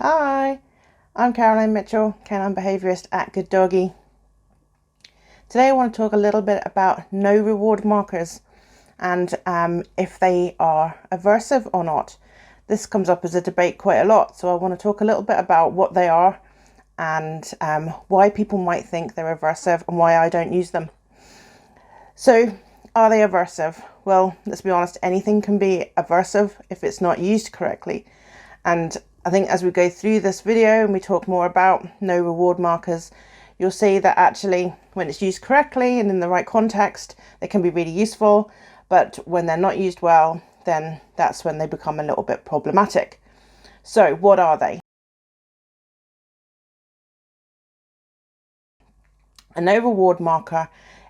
Hi, I'm Caroline Mitchell, Canine Behaviourist at Good Doggy. Today I want to talk a little bit about no reward markers and if they are aversive or not. This comes up as a debate quite a lot, so I want to talk a little bit about what they are and why people might think they're aversive and why I don't use them. So, are they aversive? Well, let's be honest, anything can be aversive if it's not used correctly. And I think as we go through this video and we talk more about no reward markers, you'll see that actually when it's used correctly and in the right context, they can be really useful. But when they're not used well, then that's when they become a little bit problematic. So what are they? A no reward marker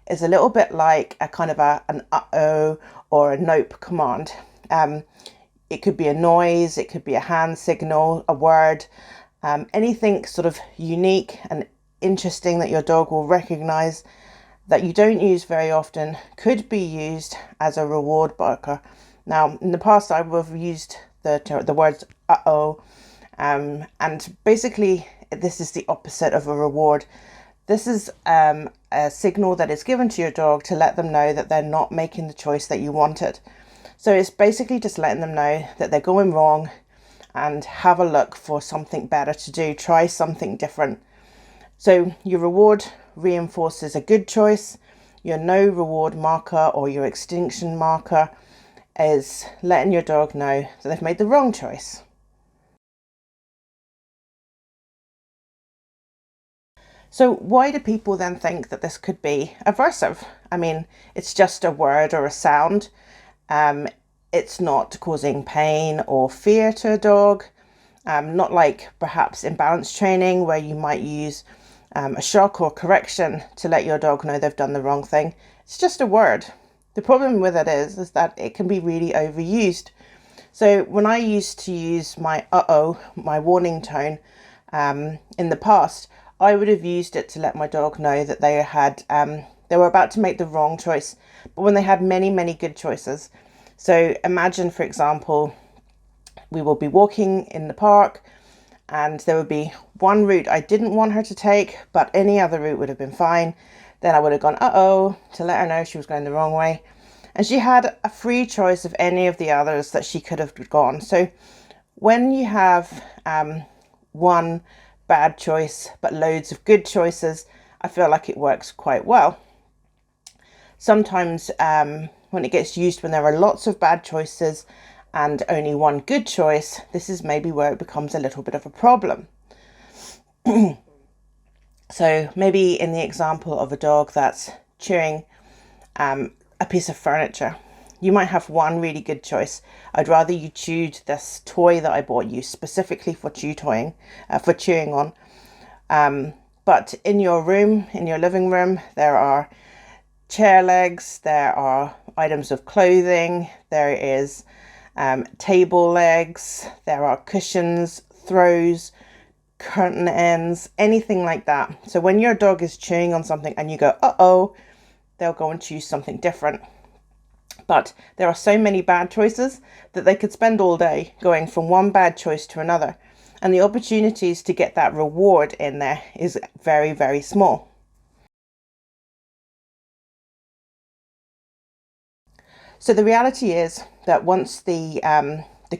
is a little bit like a kind of an uh-oh or a nope command. It could be a noise, it could be a hand signal, a word, anything sort of unique and interesting that your dog will recognize that you don't use very often could be used as a reward marker. Now, in the past, I would have used the words uh-oh, and basically this is the opposite of a reward. This is a signal that is given to your dog to let them know that they're not making the choice that you wanted. So it's basically just letting them know that they're going wrong and have a look for something better to do, try something different. So your reward reinforces a good choice. Your no reward marker or your extinction marker is letting your dog know that they've made the wrong choice. So why do people then think that this could be aversive? I mean, it's just a word or a sound. It's not causing pain or fear to a dog. Not like perhaps imbalance training where you might use a shock or correction to let your dog know they've done the wrong thing. It's just a word. The problem with it is that it can be really overused. So when I used to use my uh-oh, my warning tone in the past, I would have used it to let my dog know that they were about to make the wrong choice, but when they had many, many good choices. So imagine, for example, we will be walking in the park and there would be one route I didn't want her to take, but any other route would have been fine. Then I would have gone, uh-oh, to let her know she was going the wrong way. And she had a free choice of any of the others that she could have gone. So when you have one bad choice, but loads of good choices, I feel like it works quite well. Sometimes when it gets used when there are lots of bad choices and only one good choice, this is maybe where it becomes a little bit of a problem. So maybe in the example of a dog that's chewing a piece of furniture, you might have one really good choice. I'd rather you chewed this toy that I bought you specifically for chewing on. But in your room, in your living room, there are chair legs, there are items of clothing, there is table legs, there are cushions, throws, curtain ends, anything like that. So when your dog is chewing on something and you go, uh-oh, they'll go and choose something different. But there are so many bad choices that they could spend all day going from one bad choice to another. And the opportunities to get that reward in there is very, very small. So the reality is that once the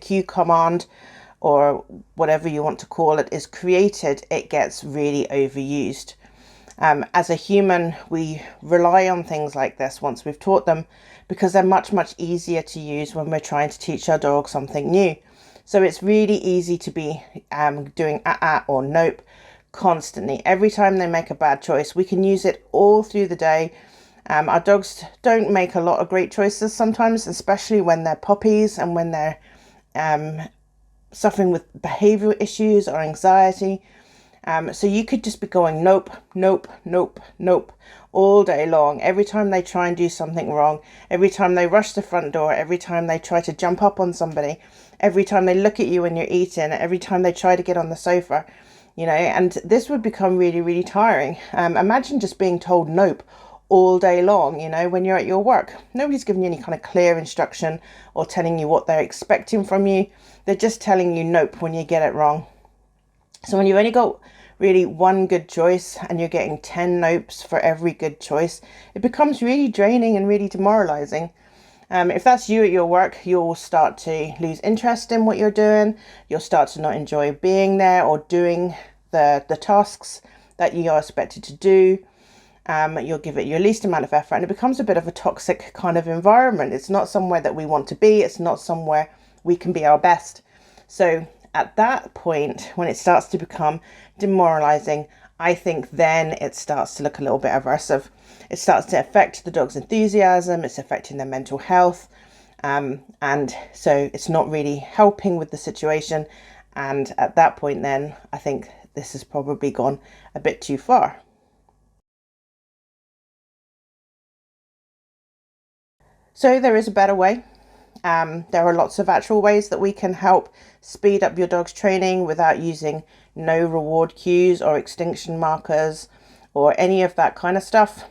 cue command or whatever you want to call it is created, it gets really overused. As a human, we rely on things like this once we've taught them because they're much, much easier to use when we're trying to teach our dog something new. So it's really easy to be doing or nope constantly. Every time they make a bad choice, we can use it all through the day. Our dogs don't make a lot of great choices sometimes, especially when they're puppies and when they're suffering with behavioural issues or anxiety. So you could just be going nope, nope, nope, nope all day long. Every time they try and do something wrong, every time they rush the front door, every time they try to jump up on somebody, every time they look at you when you're eating, every time they try to get on the sofa, and this would become really, really tiring. Imagine just being told nope all day long, when you're at your work. Nobody's giving you any kind of clear instruction or telling you what they're expecting from you. They're just telling you nope when you get it wrong. So when you've only got really one good choice and you're getting 10 nopes for every good choice, it becomes really draining and really demoralizing. If that's you at your work, you'll start to lose interest in what you're doing. You'll start to not enjoy being there or doing the tasks that you are expected to do. You'll give it your least amount of effort, and it becomes a bit of a toxic kind of environment. It's not somewhere that we want to be. It's not somewhere we can be our best. So at that point, when it starts to become demoralizing, I think then it starts to look a little bit aversive. It starts to affect the dog's enthusiasm. It's affecting their mental health. And so it's not really helping with the situation. And at that point, then I think this has probably gone a bit too far. So there is a better way. There are lots of actual ways that we can help speed up your dog's training without using no reward cues or extinction markers or any of that kind of stuff.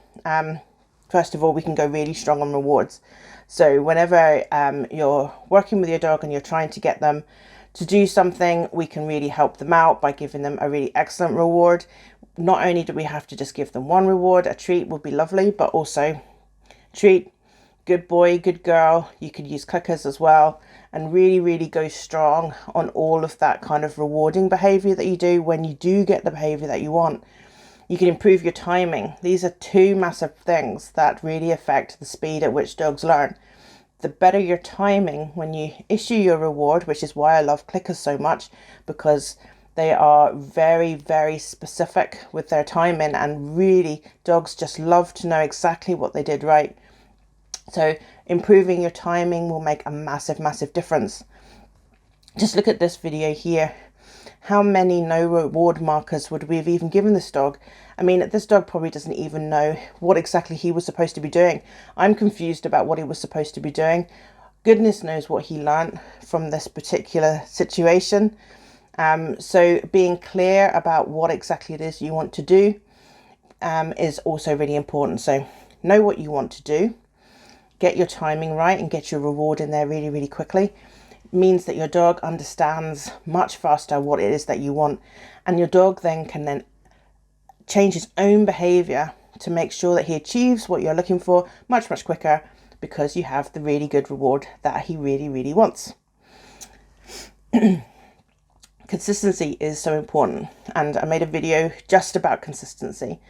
First of all, we can go really strong on rewards. So whenever you're working with your dog and you're trying to get them to do something, we can really help them out by giving them a really excellent reward. Not only do we have to just give them one reward, a treat would be lovely, but also treat, good boy, good girl. You could use clickers as well, and really go strong on all of that kind of rewarding behavior that you do when you do get the behavior that you want. You can improve your timing. These are two massive things that really affect the speed at which dogs learn. The better your timing when you issue your reward, which is why I love clickers so much, because they are very specific with their timing, and really dogs just love to know exactly what they did right. So improving your timing will make a massive difference. Just look at this video here. How many no reward markers would we have even given this dog? I mean, this dog probably doesn't even know what exactly he was supposed to be doing. I'm confused about what he was supposed to be doing. Goodness knows what he learned from this particular situation. So being clear about what exactly it is you want to do is also really important. So know what you want to do. Get your timing right and get your reward in there really quickly. It means that your dog understands much faster what it is that you want, and your dog then can change his own behavior to make sure that he achieves what you're looking for much quicker, because you have the really good reward that he really wants. Consistency is so important, and I made a video just about consistency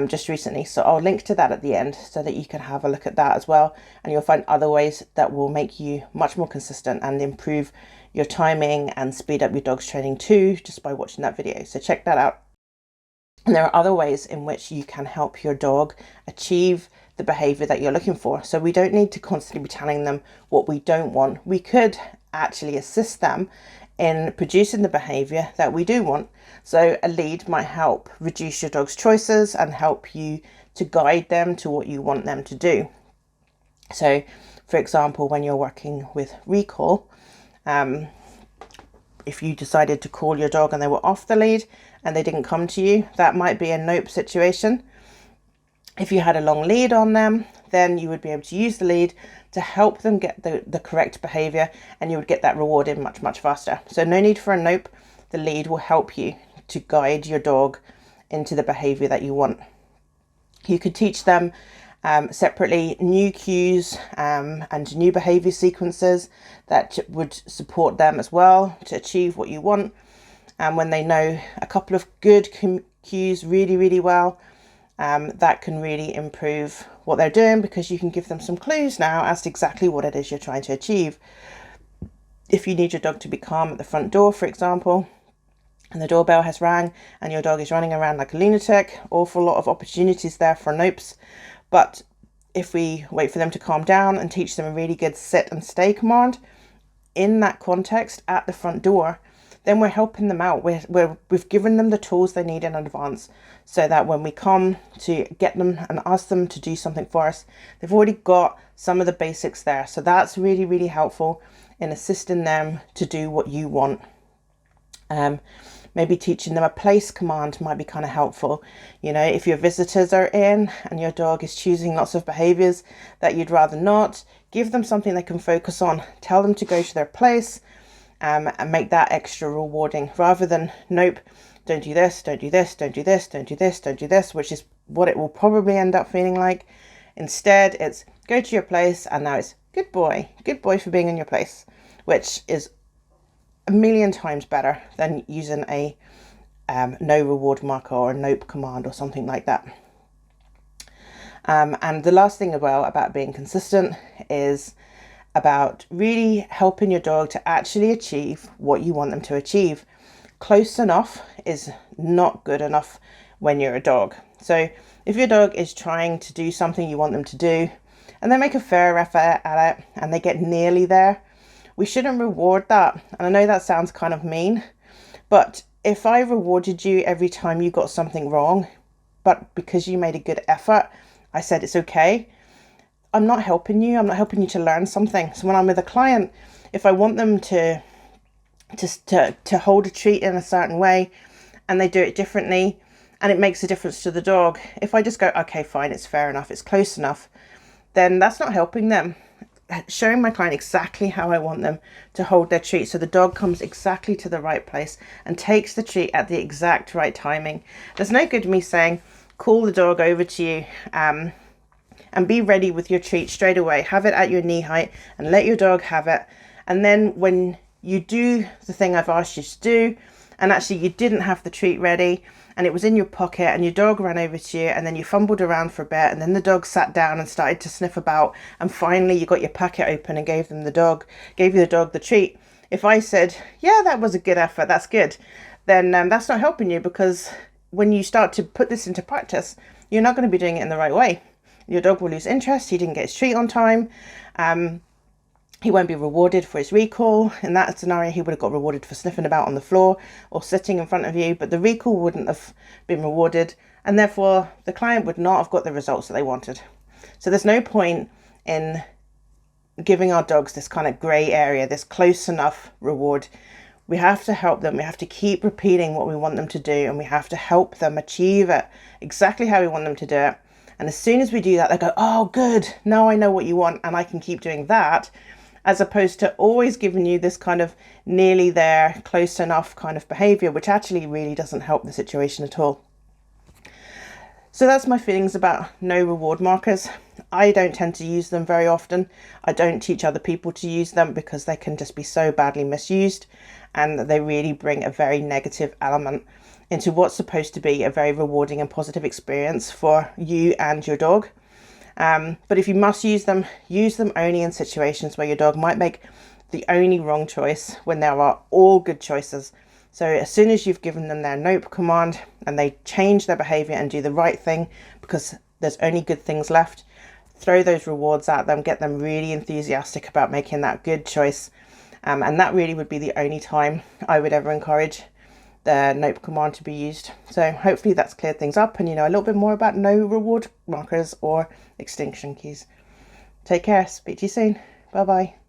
just recently, so I'll link to that at the end so that you can have a look at that as well, and you'll find other ways that will make you much more consistent and improve your timing and speed up your dog's training too, just by watching that video. So check that out. And there are other ways in which you can help your dog achieve the behavior that you're looking for. So we don't need to constantly be telling them what we don't want. We could actually assist them in producing the behavior that we do want. So a lead might help reduce your dog's choices and help you to guide them to what you want them to do. So for example, when you're working with recall, if you decided to call your dog and they were off the lead and they didn't come to you, that might be a nope situation. If you had a long lead on them, then you would be able to use the lead to help them get the correct behavior, and you would get that reward in much faster. So no need for a nope. The lead will help you to guide your dog into the behavior that you want. You could teach them separately new cues and new behavior sequences that would support them as well to achieve what you want. And when they know a couple of good cues really well, that can really improve what they're doing, because you can give them some clues now as to exactly what it is you're trying to achieve. If you need your dog to be calm at the front door, for example, and the doorbell has rang and your dog is running around like a lunatic, awful lot of opportunities there for nopes. But if we wait for them to calm down and teach them a really good sit and stay command in that context at the front door, then we're helping them out. We've given them the tools they need in advance, so that when we come to get them and ask them to do something for us, they've already got some of the basics there. So that's really helpful in assisting them to do what you want. Maybe teaching them a place command might be kind of helpful. You know, if your visitors are in and your dog is choosing lots of behaviors that you'd rather not, give them something they can focus on. Tell them to go to their place and make that extra rewarding, rather than nope, don't do this, don't do this, don't do this, don't do this, don't do this, which is what it will probably end up feeling like. Instead, it's go to your place, and now it's good boy for being in your place, which is a million times better than using a no reward marker or a nope command or something like that. And the last thing as well about being consistent is about really helping your dog to actually achieve what you want them to achieve. Close enough is not good enough when you're a dog. So if your dog is trying to do something you want them to do, and they make a fair effort at it and they get nearly there, we shouldn't reward that. And I know that sounds kind of mean, but if I rewarded you every time you got something wrong, but because you made a good effort, I said it's okay, I'm not helping you. I'm not helping you to learn something. So when I'm with a client, if I want them to hold a treat in a certain way and they do it differently and it makes a difference to the dog, if I just go, okay, fine, it's fair enough, it's close enough, then that's not helping them. Showing my client exactly how I want them to hold their treat, so the dog comes exactly to the right place and takes the treat at the exact right timing. There's no good me saying, call the dog over to you and be ready with your treat straight away. Have it at your knee height and let your dog have it. And then when you do the thing I've asked you to do, and actually you didn't have the treat ready and it was in your pocket and your dog ran over to you, and then you fumbled around for a bit, and then the dog sat down and started to sniff about, and finally you got your packet open and gave you the dog the treat. If I said, yeah, that was a good effort, that's good, then that's not helping you, because when you start to put this into practice, you're not going to be doing it in the right way. Your dog will lose interest. He didn't get his treat on time. He won't be rewarded for his recall. In that scenario, he would have got rewarded for sniffing about on the floor or sitting in front of you, but the recall wouldn't have been rewarded, and therefore the client would not have got the results that they wanted. So there's no point in giving our dogs this kind of grey area, this close enough reward. We have to help them. We have to keep repeating what we want them to do, and we have to help them achieve it exactly how we want them to do it. And as soon as we do that, they go, oh, good, now I know what you want and I can keep doing that, as opposed to always giving you this kind of nearly there, close enough kind of behaviour, which actually really doesn't help the situation at all. So that's my feelings about no reward markers. I don't tend to use them very often. I don't teach other people to use them because they can just be so badly misused, and they really bring a very negative element into what's supposed to be a very rewarding and positive experience for you and your dog. But if you must use them only in situations where your dog might make the only wrong choice when there are all good choices. So as soon as you've given them their nope command and they change their behaviour and do the right thing because there's only good things left, throw those rewards at them, get them really enthusiastic about making that good choice. And that really would be the only time I would ever encourage the nope command to be used. So hopefully that's cleared things up and you know a little bit more about no reward markers or extinction keys. Take care. Speak to you soon. Bye bye.